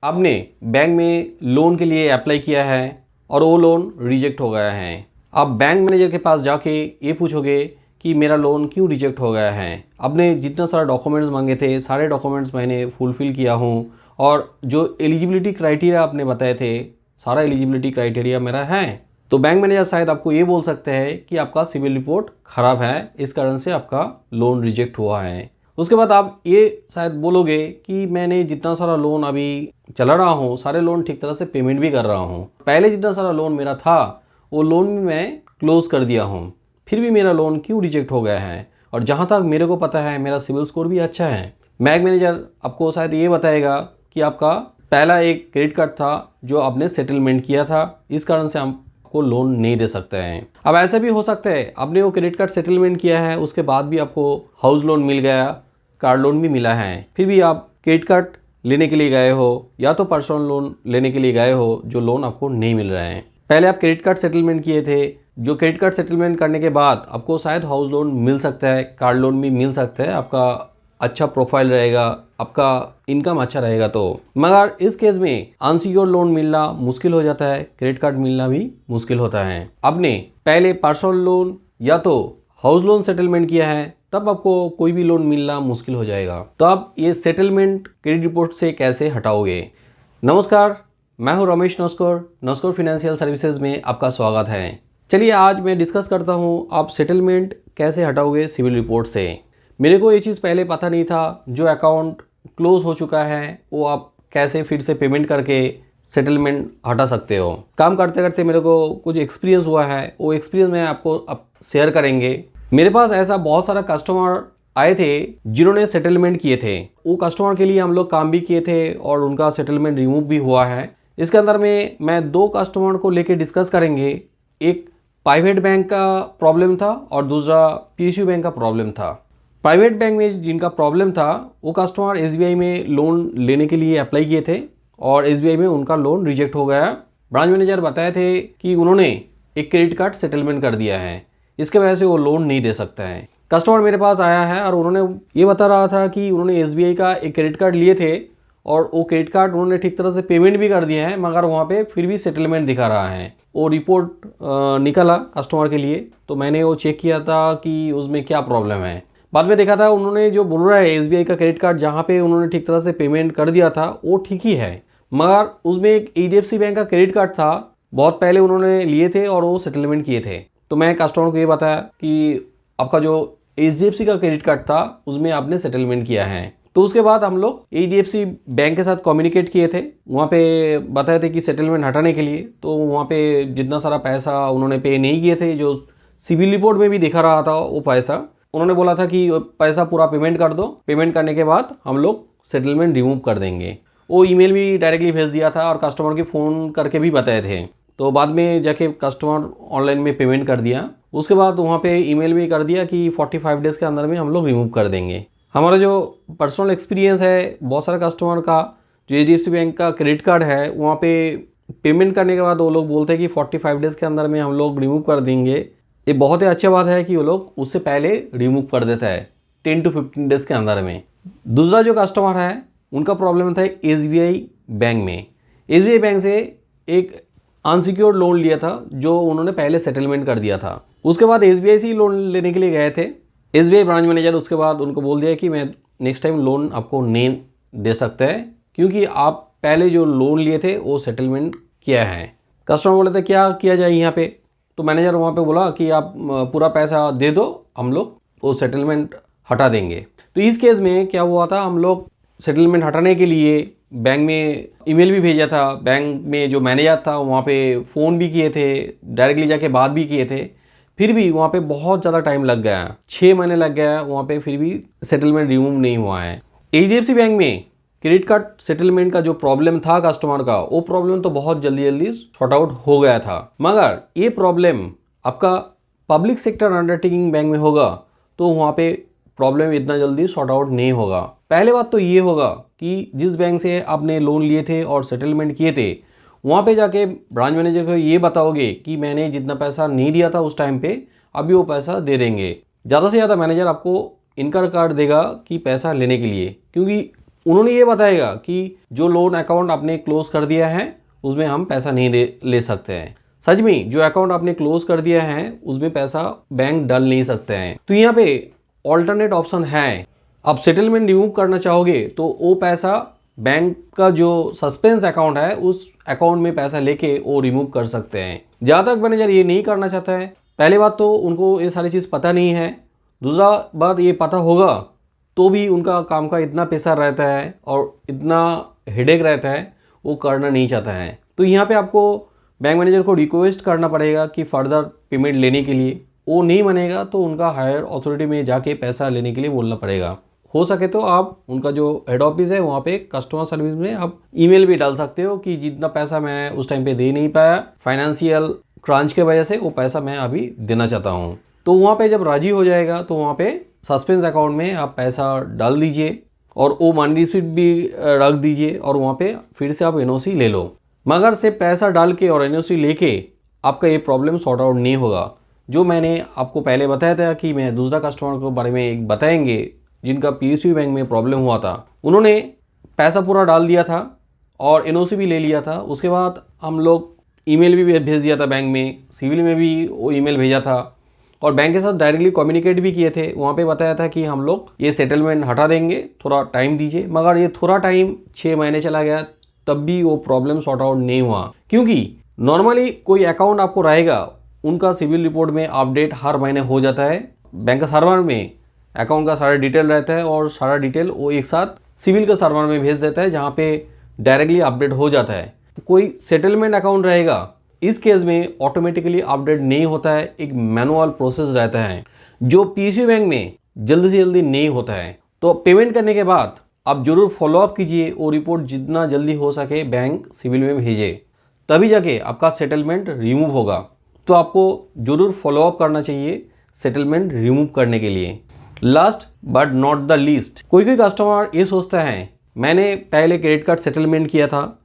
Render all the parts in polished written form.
आपने बैंक में लोन के लिए अप्लाई किया है और वो लोन रिजेक्ट हो गया है। आप बैंक मैनेजर के पास जाके ये पूछोगे कि मेरा लोन क्यों रिजेक्ट हो गया है। आपने जितना सारा डॉक्यूमेंट्स मांगे थे सारे डॉक्यूमेंट्स मैंने फुलफ़िल किया हूँ और जो एलिजिबिलिटी क्राइटेरिया आपने बताए थे सारा एलिजिबिलिटी क्राइटेरिया मेरा है। तो बैंक मैनेजर शायद आपको ये बोल सकते हैं कि आपका सिविल रिपोर्ट ख़राब है, इस कारण से आपका लोन रिजेक्ट हुआ है। उसके बाद आप ये शायद बोलोगे कि मैंने जितना सारा लोन अभी चला रहा हूँ सारे लोन ठीक तरह से पेमेंट भी कर रहा हूँ, पहले जितना सारा लोन मेरा था वो लोन भी मैं क्लोज कर दिया हूँ, फिर भी मेरा लोन क्यों रिजेक्ट हो गया है। और जहाँ तक मेरे को पता है मेरा सिविल स्कोर भी अच्छा है। बैंक मैनेजर आपको शायद ये बताएगा कि आपका पहला एक क्रेडिट कार्ड था जो आपने सेटलमेंट किया था, इस कारण से आपको लोन नहीं दे सकते हैं। अब ऐसा भी हो सकता है आपने वो क्रेडिट कार्ड सेटलमेंट किया है उसके बाद भी आपको हाउस लोन मिल गया, कार लोन भी मिला है, फिर भी आप क्रेडिट कार्ड लेने के लिए गए हो या तो पर्सनल लोन लेने के लिए गए हो जो लोन आपको नहीं मिल रहा है। पहले आप क्रेडिट कार्ड सेटलमेंट किए थे, जो क्रेडिट कार्ड सेटलमेंट करने के बाद आपको शायद हाउस लोन मिल सकता है, कार लोन भी मिल सकता है, आपका अच्छा प्रोफाइल रहेगा, आपका इनकम अच्छा रहेगा। तो मगर इस केस में अनसिक्योर्ड लोन मिलना मुश्किल हो जाता है, क्रेडिट कार्ड मिलना भी मुश्किल होता है। आपने पहले पर्सनल लोन या तो हाउस लोन सेटलमेंट किया है तब आपको कोई भी लोन मिलना मुश्किल हो जाएगा। तो आप ये सेटलमेंट क्रेडिट रिपोर्ट से कैसे हटाओगे। नमस्कार, मैं हूं रमेश नस्कर, नस्कर फाइनेंशियल सर्विसेज में आपका स्वागत है। चलिए आज मैं डिस्कस करता हूं आप सेटलमेंट कैसे हटाओगे सिविल रिपोर्ट से। मेरे को ये चीज़ पहले पता नहीं था, जो अकाउंट क्लोज हो चुका है वो आप कैसे फिर से पेमेंट करके सेटलमेंट हटा सकते हो। काम करते करते मेरे को कुछ एक्सपीरियंस हुआ है, वो एक्सपीरियंस मैं आपको अब शेयर करेंगे। मेरे पास ऐसा बहुत सारा कस्टमर आए थे जिन्होंने सेटलमेंट किए थे, वो कस्टमर के लिए हम लोग काम भी किए थे और उनका सेटलमेंट रिमूव भी हुआ है। इसके अंदर में मैं दो कस्टमर को लेके डिस्कस करेंगे, एक प्राइवेट बैंक का प्रॉब्लम था और दूसरा पीएसयू बैंक का प्रॉब्लम था। प्राइवेट बैंक में जिनका प्रॉब्लम था वो कस्टमर एसबीआई में लोन लेने के लिए अप्लाई किए थे और एसबीआई में उनका लोन रिजेक्ट हो गया। ब्रांच मैनेजर बताए थे कि उन्होंने एक क्रेडिट कार्ड सेटलमेंट कर दिया है, इसके वजह से वो लोन नहीं दे सकता है। कस्टमर मेरे पास आया है और उन्होंने ये बता रहा था कि उन्होंने एसबीआई का एक क्रेडिट कार्ड लिए थे और वो क्रेडिट कार्ड उन्होंने ठीक तरह से पेमेंट भी कर दिया है, मगर वहाँ पे फिर भी सेटलमेंट दिखा रहा है। वो रिपोर्ट निकला कस्टमर के लिए, तो मैंने वो चेक किया था कि उसमें क्या प्रॉब्लम है। बाद में देखा था उन्होंने जो बोल रहा है एसबीआई का क्रेडिट कार्ड जहाँ पे उन्होंने ठीक तरह से पेमेंट कर दिया था वो ठीक ही है, मगर उसमें एक एचडीएफसी बैंक का क्रेडिट कार्ड था, बहुत पहले उन्होंने लिए थे और वो सेटलमेंट किए थे। तो मैं कस्टमर को ये बताया कि आपका जो एचडीएफसी का क्रेडिट कार्ड था उसमें आपने सेटलमेंट किया है। तो उसके बाद हम लोग एचडीएफसी बैंक के साथ कम्युनिकेट किए थे, वहाँ पे बताए थे कि सेटलमेंट हटाने के लिए। तो वहाँ पे जितना सारा पैसा उन्होंने पे नहीं किए थे, जो सिविल रिपोर्ट में भी दिखा रहा था वो पैसा, उन्होंने बोला था कि पैसा पूरा पेमेंट कर दो, पेमेंट करने के बाद हम लोग सेटलमेंट रिमूव कर देंगे। वो ईमेल भी डायरेक्टली भेज दिया था और कस्टमर के फ़ोन करके भी बताए थे। तो बाद में जाके कस्टमर ऑनलाइन में पेमेंट कर दिया, उसके बाद वहाँ पे ईमेल भी कर दिया कि 45 डेज़ के अंदर में हम लोग रिमूव कर देंगे। हमारा जो पर्सनल एक्सपीरियंस है बहुत सारे कस्टमर का, जो एचडीएफसी बैंक का क्रेडिट कार्ड है वहाँ पे पेमेंट करने के बाद वो लोग बोलते हैं कि 45 डेज़ के अंदर में हम लोग रिमूव कर देंगे। ये बहुत ही अच्छी बात है कि वो लोग उससे पहले रिमूव कर देता है 10 to 15 डेज़ के अंदर में। दूसरा जो कस्टमर है उनका प्रॉब्लम था एसबीआई बैंक में। एसबीआई बैंक से एक अनसिक्योर्ड लोन लिया था जो उन्होंने पहले सेटलमेंट कर दिया था। उसके बाद एसबीआई से ही लोन लेने के लिए गए थे। एसबीआई ब्रांच मैनेजर उसके बाद उनको बोल दिया कि मैं नेक्स्ट टाइम लोन आपको नहीं दे सकते हैं क्योंकि आप पहले जो लोन लिए थे वो सेटलमेंट किया है। कस्टमर बोले थे क्या किया जाए यहाँ पे, तो मैनेजर वहाँ पे बोला कि आप पूरा पैसा दे दो, हम लोग वो सेटलमेंट हटा देंगे। तो इस केस में क्या हुआ था, हम लोग सेटलमेंट हटाने के लिए बैंक में ईमेल भी भेजा था, बैंक में जो मैनेजर था वहाँ पे फ़ोन भी किए थे, डायरेक्टली जाके बात भी किए थे, फिर भी वहाँ पे बहुत ज़्यादा टाइम लग गया, 6 महीने लग गया वहाँ पे, फिर भी सेटलमेंट रिमूव नहीं हुआ है। एचडीएफसी बैंक में क्रेडिट कार्ड सेटलमेंट का जो प्रॉब्लम था कस्टमर का, वो प्रॉब्लम तो बहुत जल्दी जल्दी सॉर्ट आउट हो गया था, मगर ये प्रॉब्लम आपका पब्लिक सेक्टर अंडरटेकिंग बैंक में होगा तो वहाँ पे प्रॉब्लम इतना जल्दी सॉर्ट आउट नहीं होगा। पहले बात तो ये होगा कि जिस बैंक से आपने लोन लिए थे और सेटलमेंट किए थे वहाँ पे जाके ब्रांच मैनेजर को ये बताओगे कि मैंने जितना पैसा नहीं दिया था उस टाइम पे अभी वो पैसा दे देंगे। ज़्यादा से ज़्यादा मैनेजर आपको इनकार कार्ड देगा कि पैसा लेने के लिए, क्योंकि उन्होंने ये बताएगा कि जो लोन अकाउंट आपने क्लोज कर दिया है उसमें हम पैसा नहीं ले सकते हैं। सच में जो अकाउंट आपने क्लोज कर दिया है उसमें पैसा बैंक डाल नहीं सकते हैं। तो यहाँ पे ऑल्टरनेट ऑप्शन है, आप सेटलमेंट रिमूव करना चाहोगे तो वो पैसा बैंक का जो सस्पेंस अकाउंट है उस अकाउंट में पैसा लेके वो रिमूव कर सकते हैं। जहाँ तक मैनेजर ये नहीं करना चाहता है, पहले बात तो उनको ये सारी चीज़ पता नहीं है, दूसरा बात ये पता होगा तो भी उनका काम का इतना पैसा रहता है और इतना हेडेक रहता है, वो करना नहीं चाहता है। तो यहाँ पे आपको बैंक मैनेजर को रिक्वेस्ट करना पड़ेगा कि फर्दर पेमेंट लेने के लिए। वो नहीं मानेगा तो उनका हायर अथॉरिटी में जाके पैसा लेने के लिए बोलना पड़ेगा। हो सके तो आप उनका जो हेड ऑफिस है वहाँ पे कस्टमर सर्विस में आप ईमेल भी डाल सकते हो कि जितना पैसा मैं उस टाइम पे दे नहीं पाया फाइनेंशियल क्रंच के वजह से, वो पैसा मैं अभी देना चाहता हूँ। तो वहाँ पे जब राजी हो जाएगा तो वहाँ पे सस्पेंस अकाउंट में आप पैसा डाल दीजिए और वो मनी रिसीट भी रख दीजिए और वहाँ पे फिर से आप एनओसी ले लो। मगर से पैसा डाल के और एनओसी लेके आपका ये प्रॉब्लम सॉर्ट आउट नहीं होगा। जो मैंने आपको पहले बताया था कि मैं दूसरा कस्टमर के बारे में एक बताएंगे जिनका पीएसयू बैंक में प्रॉब्लम हुआ था, उन्होंने पैसा पूरा डाल दिया था और एनओसी भी ले लिया था। उसके बाद हम लोग ईमेल भी भेज दिया था बैंक में, सिविल में भी वो ईमेल भेजा था और बैंक के साथ डायरेक्टली कम्युनिकेट भी किए थे। वहाँ पे बताया था कि हम लोग ये सेटलमेंट हटा देंगे, थोड़ा टाइम दीजिए। मगर ये थोड़ा टाइम 6 महीने चला गया, तब भी वो प्रॉब्लम सॉर्ट आउट नहीं हुआ। क्योंकि नॉर्मली कोई अकाउंट आपको रहेगा उनका सिविल रिपोर्ट में अपडेट हर महीने हो जाता है। बैंक का सर्वर में अकाउंट का सारा डिटेल रहता है और सारा डिटेल वो एक साथ सिविल के सर्वर में भेज देता है जहाँ पे डायरेक्टली अपडेट हो जाता है। कोई सेटलमेंट अकाउंट रहेगा, इस केस में ऑटोमेटिकली अपडेट नहीं होता है, एक मैनुअल प्रोसेस रहता है जो पीएसयू बैंक में जल्दी से जल्दी नहीं होता है। तो पेमेंट करने के बाद आप जरूर फॉलोअप कीजिए, वो रिपोर्ट जितना जल्दी हो सके बैंक सिविल में भेजे, तभी जाके आपका सेटलमेंट रिमूव होगा। तो आपको जरूर फॉलोअप करना चाहिए सेटलमेंट रिमूव करने के लिए। Last but not the least, कोई कस्टमर ये सोचता है मैंने पहले क्रेडिट कार्ड सेटलमेंट किया था,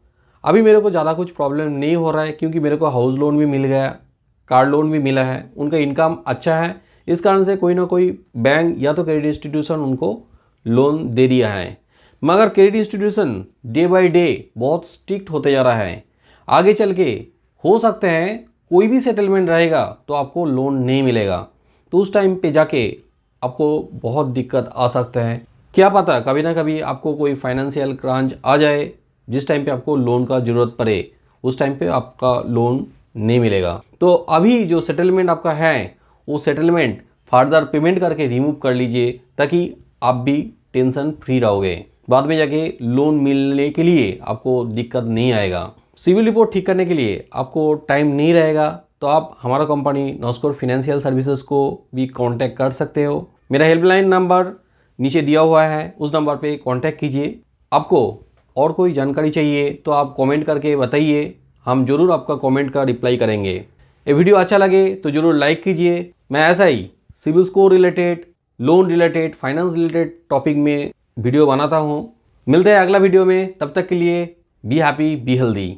अभी मेरे को ज़्यादा कुछ प्रॉब्लम नहीं हो रहा है क्योंकि मेरे को हाउस लोन भी मिल गया, कार लोन भी मिला है, उनका इनकम अच्छा है, इस कारण से कोई ना कोई बैंक या तो क्रेडिट इंस्टीट्यूशन उनको लोन दे दिया है। मगर credit institution day by day बहुत स्ट्रिक्ट होते जा रहा है। आगे चल के हो सकते हैं कोई भी सेटलमेंट रहेगा तो आपको लोन नहीं मिलेगा। तो उस टाइम पे जाके आपको बहुत दिक्कत आ सकता है। क्या पता कभी ना कभी आपको कोई फाइनेंशियल क्रंच आ जाए जिस टाइम पे आपको लोन का ज़रूरत पड़े, उस टाइम पे आपका लोन नहीं मिलेगा। तो अभी जो सेटलमेंट आपका है वो सेटलमेंट फर्दर पेमेंट करके रिमूव कर लीजिए ताकि आप भी टेंशन फ्री रहोगे। बाद में जाके लोन मिलने के लिए आपको दिक्कत नहीं आएगा। सिविल रिपोर्ट ठीक करने के लिए आपको टाइम नहीं रहेगा तो आप हमारा कंपनी नॉस्कोर फाइनेंशियल सर्विसेज को भी कांटेक्ट कर सकते हो। मेरा हेल्पलाइन नंबर नीचे दिया हुआ है, उस नंबर पे कांटेक्ट कीजिए। आपको और कोई जानकारी चाहिए तो आप कमेंट करके बताइए, हम जरूर आपका कमेंट का रिप्लाई करेंगे। ये वीडियो अच्छा लगे तो जरूर लाइक कीजिए। मैं ऐसा ही CIBIL score related, loan related, finance related topic में वीडियो बनाता हूँ। मिलते हैं अगला वीडियो में, तब तक के लिए बी हैप्पी बी हेल्दी।